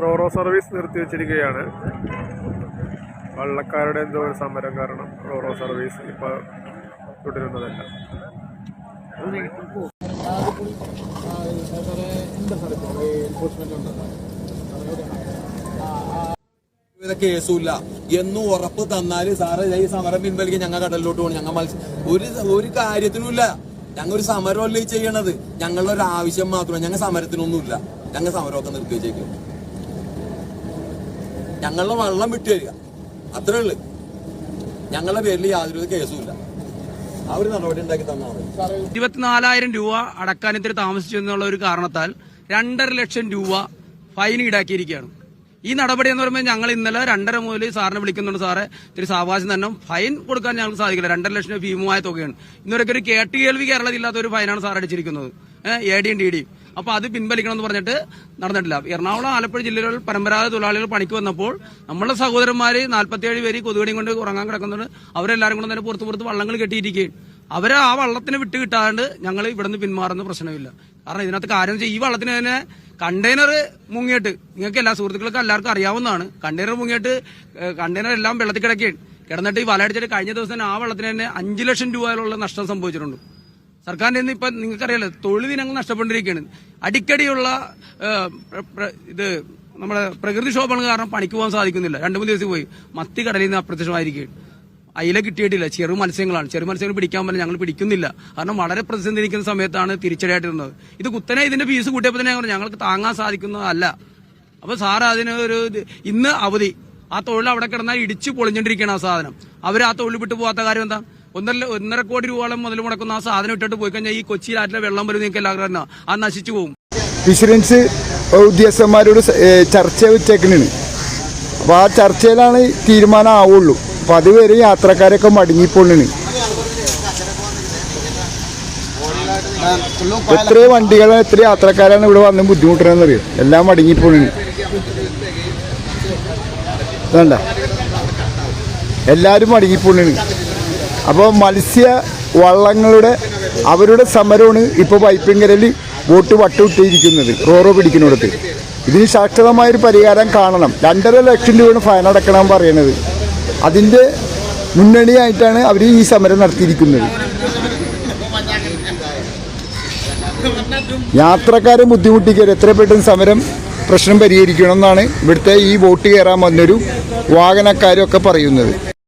Roro service നിർത്തിവെച്ചിരിക്കുകയാണ്. വള്ളക്കാരുടെ എന്തോ ഒരു സമരം കാരണം റോറോ സർവീസ് ഇപ്പോൾ തുടരുന്നതല്ല. കേസുമില്ല എന്നും ഉറപ്പ് തന്നാല് സാറ് ഈ സമരം പിൻവലിക്കാൻ ഞങ്ങൾ കടലിലോട്ട് പോകണം. ഞങ്ങൾ ഒരു കാര്യത്തിനുമില്ല. ഞങ്ങൾ ഒരു സമരമല്ലേ ചെയ്യണത്. ഞങ്ങളുടെ ഒരു ആവശ്യം മാത്രമാണ്. ഞങ്ങൾ സമരത്തിനൊന്നുമില്ല. ഞങ്ങൾ സമരമൊക്കെ നിർത്തി വെച്ചേക്കും. ഞങ്ങളുടെ വെള്ളം വിട്ടു തരിക, അത്രേ ഉള്ളു. ഞങ്ങളുടെ പേരിൽ യാതൊരു കേസുമില്ല. ആ ഒരു നടപടി ഉണ്ടാക്കി തന്നാൽ മതി. 24,000 രൂപ അടക്കാൻ ഇത്തിരി താമസിച്ചു എന്നുള്ള ഒരു കാരണത്താൽ 2.5 ലക്ഷം രൂപ ഫൈൻ ഈടാക്കിയിരിക്കുകയാണ്. ഈ നടപടി എന്ന് പറയുമ്പോൾ ഞങ്ങൾ ഇന്നലെ 2:30 മുതൽ സാറിനെ വിളിക്കുന്നുണ്ട്. സാറെ ഇത്തിരി സാവകാശം തന്നെ, ഫൈൻ കൊടുക്കാൻ ഞങ്ങൾക്ക് സാധിക്കില്ല. 2.5 ലക്ഷം ഭീമമായ തുകയാണ്. ഇന്നൊരു കേട്ടുകേൾവി കേരളത്തിലില്ലാത്ത ഒരു ഫൈനാണ് സാർ അടിച്ചിരിക്കുന്നത്, ADയും DDയും. അപ്പൊ അത് പിൻവലിക്കണം എന്ന് പറഞ്ഞിട്ട് നടന്നിട്ടില്ല. എറണാകുളം, ആലപ്പുഴ ജില്ലകളിൽ പരമ്പരാഗത തൊഴിലാളികൾ പണിക്ക് വന്നപ്പോൾ നമ്മളുടെ സഹോദരന്മാര് 47 പേര് കൊതുകടിയും കൊണ്ട് ഉറങ്ങാൻ കിടക്കുന്നുണ്ട്. അവരെല്ലാരും കൂടെ തന്നെ പുറത്ത് വള്ളങ്ങൾ കെട്ടിയിരിക്കുകയും അവരെ ആ വള്ളത്തിന് വിട്ട് കിട്ടാണ്ട് ഞങ്ങൾ ഇവിടുന്ന് പിന്മാറുന്ന പ്രശ്നമില്ല. കാരണം ഇതിനകത്ത് കാര്യം ഈ വള്ളത്തിന് തന്നെ കണ്ടെയ്നർ മുങ്ങിയിട്ട്, നിങ്ങൾക്ക് എല്ലാ സുഹൃത്തുക്കൾക്കും എല്ലാവർക്കും അറിയാവുന്നതാണ്, കണ്ടെയ്നർ മുങ്ങിയിട്ട് കണ്ടെയ്നർ എല്ലാം വെള്ളത്തിൽ കിടന്നിട്ട് ഈ വലയടിച്ചിട്ട് കഴിഞ്ഞ ദിവസം ആ വള്ളത്തിന് തന്നെ 5 ലക്ഷം രൂപയിലുള്ള നഷ്ടം സംഭവിച്ചിട്ടുണ്ട്. സർക്കാരിന്റെ നിന്ന് ഇപ്പൊ നിങ്ങൾക്കറിയാലോ തൊഴിൽ ദിനങ്ങൾ നഷ്ടപ്പെട്ടിരിക്കുകയാണ്. അടിക്കടിയുള്ള ഇത് നമ്മുടെ പ്രകൃതിക്ഷോഭങ്ങൾ കാരണം പണിക്ക് പോകാൻ സാധിക്കുന്നില്ല. 2-3 ദിവസം പോയി മത്തി കടലിൽ നിന്ന് അപ്രത്യക്ഷമായിരിക്കുകയാണ്. അയില കിട്ടിയിട്ടില്ല. ചെറു മത്സ്യങ്ങളാണ്. ചെറു മത്സ്യങ്ങൾ പിടിക്കാൻ പറ്റില്ല, ഞങ്ങൾ പിടിക്കുന്നില്ല. കാരണം വളരെ പ്രതിസന്ധി നിൽക്കുന്ന സമയത്താണ് തിരിച്ചടിയായിട്ടിരുന്നത്. ഇത് കുത്തനെ ഇതിന്റെ ഫീസ് കൂട്ടിയപ്പോൾ തന്നെ ഞങ്ങൾക്ക് താങ്ങാൻ സാധിക്കുന്നതല്ല. അപ്പൊ സാറ് അതിന് ഒരു ഇന്ന് അവധി, ആ തൊഴിൽ അവിടെ കിടന്നാൽ ഇടിച്ചു പൊളിഞ്ഞോണ്ടിരിക്കുകയാണ് ആ സാധനം. അവർ ആ തൊഴിൽ വിട്ടു പോകാത്ത കാര്യം എന്താ? 1.5 കോടി രൂപയോളം മുതൽ മുടക്കുന്ന ആ സാധനം ഇട്ടിട്ട് പോയി കഴിഞ്ഞാൽ ഈ കൊച്ചിയിലാറ്റിലെ വെള്ളം വരും. നിങ്ങൾക്ക് എല്ലാവരും തന്നെ അത് നശിച്ചു പോകും. വിജിലൻസ് ഉദ്യോഗസ്ഥന്മാരോട് ചർച്ച വെച്ചേക്കണാണ്. അപ്പൊ ആ ചർച്ചയിലാണ് തീരുമാനം ആവുള്ളൂ. അപ്പൊ അതുവരെ യാത്രക്കാരൊക്കെ മടങ്ങിപ്പോണാണ്. എത്ര വണ്ടികളാണ്, എത്ര യാത്രക്കാരാണ് ഇവിടെ വന്ന് ബുദ്ധിമുട്ടണമെന്നറിയോ? എല്ലാം മടങ്ങിപ്പോണാണ്. വേണ്ട, എല്ലാരും മടങ്ങിപ്പോണാണ്. അപ്പോൾ മത്സ്യ വള്ളങ്ങളുടെ അവരുടെ സമരമാണ് ഇപ്പോൾ വൈപ്പിൻകരയിൽ ബോട്ട് വട്ടുവിട്ടിരിക്കുന്നത്, റോറോ പിടിക്കുന്നിടത്ത്. ഇതിന് ശാശ്വതമായൊരു പരിഹാരം കാണണം. 2.5 ലക്ഷം രൂപയാണ് ഫൈൻ അടക്കണം പറയണത്. അതിൻ്റെ മുന്നണിയായിട്ടാണ് അവർ ഈ സമരം നടത്തിയിരിക്കുന്നത്. യാത്രക്കാരെ ബുദ്ധിമുട്ടിക്കരുത്, എത്ര പെട്ടെന്ന് സമരം പ്രശ്നം പരിഹരിക്കണമെന്നാണ് ഇവിടുത്തെ ഈ ബോട്ട് കയറാൻ വന്നൊരു വാഹനക്കാരൊക്കെ പറയുന്നത്.